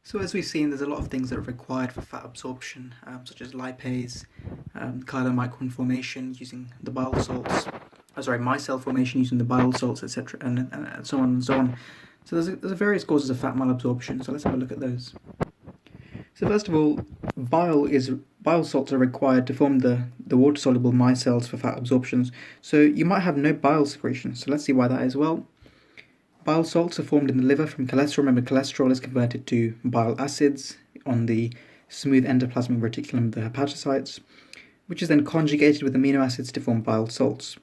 So as we've seen, there's a lot of things that are required for fat absorption, such as lipase, chylomicron formation using the bile salts, micelle formation using the bile salts, etc., and so on and so on. So there's various causes of fat malabsorption. So let's have a look at those. So first of all, bile salts are required to form the water-soluble micelles for fat absorptions. So you might have no bile secretion. So let's see why that is. Well, bile salts are formed in the liver from cholesterol. Remember, cholesterol is converted to bile acids on the smooth endoplasmic reticulum of the hepatocytes, which is then conjugated with amino acids to form bile salts.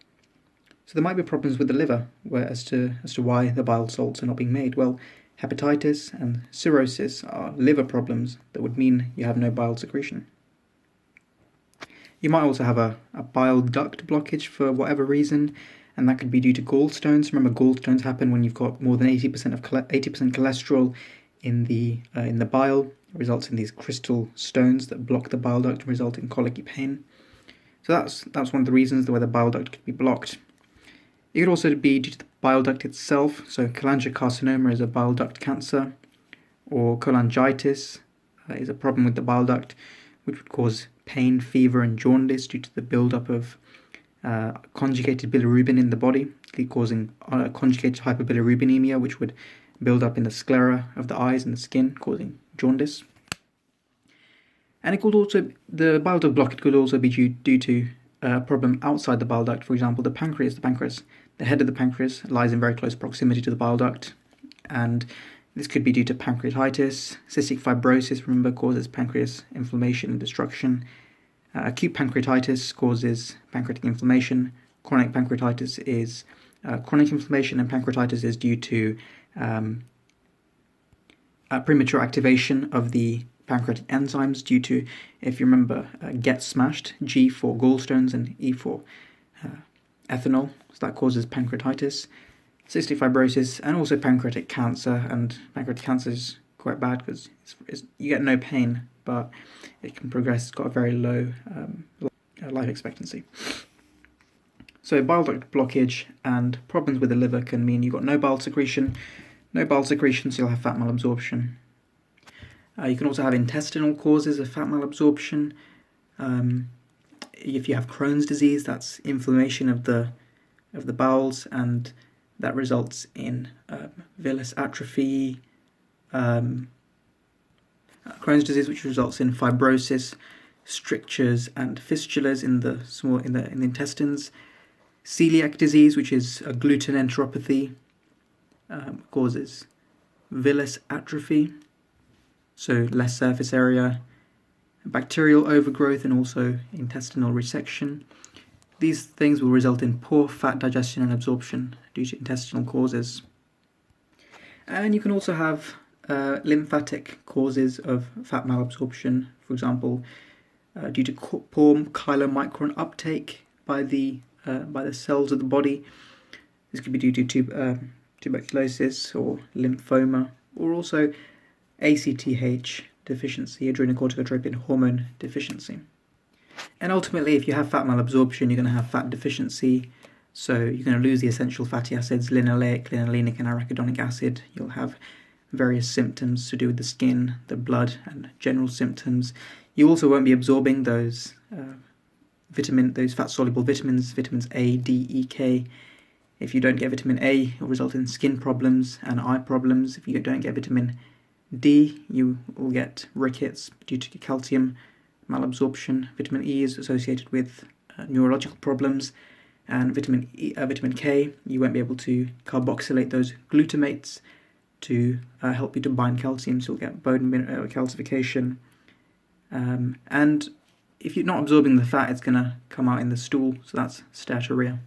So there might be problems with the liver as to why the bile salts are not being made. Well, hepatitis and cirrhosis are liver problems that would mean you have no bile secretion. You might also have a bile duct blockage for whatever reason, and that could be due to gallstones. Remember, gallstones happen when you've got more than 80% cholesterol in the bile. It results in these crystal stones that block the bile duct and result in colicky pain. So that's one of the reasons why the bile duct could be blocked. It could also be due to the bile duct itself. So cholangiocarcinoma is a bile duct cancer, or cholangitis is a problem with the bile duct, which would cause pain, fever, and jaundice due to the buildup of conjugated bilirubin in the body, causing conjugated hyperbilirubinemia, which would build up in the sclera of the eyes and the skin, causing jaundice. And the bile duct blockage could also be due to a problem outside the bile duct. For example, the pancreas. The head of the pancreas lies in very close proximity to the bile duct, and this could be due to pancreatitis. Cystic fibrosis, remember, causes pancreas inflammation and destruction. Acute pancreatitis causes pancreatic inflammation. Chronic pancreatitis is chronic inflammation, and pancreatitis is due to premature activation of the pancreatic enzymes due to, if you remember, get smashed, G for gallstones and E for ethanol, so that causes pancreatitis, cystic fibrosis, and also pancreatic cancer. And pancreatic cancer is quite bad because you get no pain, but it can progress. It's got a very low life expectancy. So bile duct blockage and problems with the liver can mean you've got no bile secretion, so you'll have fat malabsorption. You can also have intestinal causes of fat malabsorption. If you have Crohn's disease, that's inflammation of the bowels, and that results in villus atrophy. Crohn's disease, which results in fibrosis, strictures, and fistulas in the intestines. Celiac disease, which is a gluten enteropathy, causes villus atrophy, so less surface area, bacterial overgrowth, and also intestinal resection. These things will result in poor fat digestion and absorption due to intestinal causes. And you can also have lymphatic causes of fat malabsorption, for example, due to poor chylomicron uptake by the cells of the body. This could be due to tuberculosis or lymphoma, or also ACTH deficiency, adrenocorticotropin hormone deficiency. And ultimately, if you have fat malabsorption, you're going to have fat deficiency, so you're going to lose the essential fatty acids, linoleic, linolenic, and arachidonic acid. You'll have various symptoms to do with the skin, the blood, and general symptoms. You also won't be absorbing those fat-soluble vitamins A, D, E, K. If you don't get vitamin A, it will result in skin problems and eye problems. If you don't get vitamin D, you will get rickets due to calcium malabsorption. Vitamin E is associated with neurological problems, and vitamin K, you won't be able to carboxylate those glutamates to help you to bind calcium, so you'll get bone calcification. And if you're not absorbing the fat, it's going to come out in the stool, so that's steatorrhea.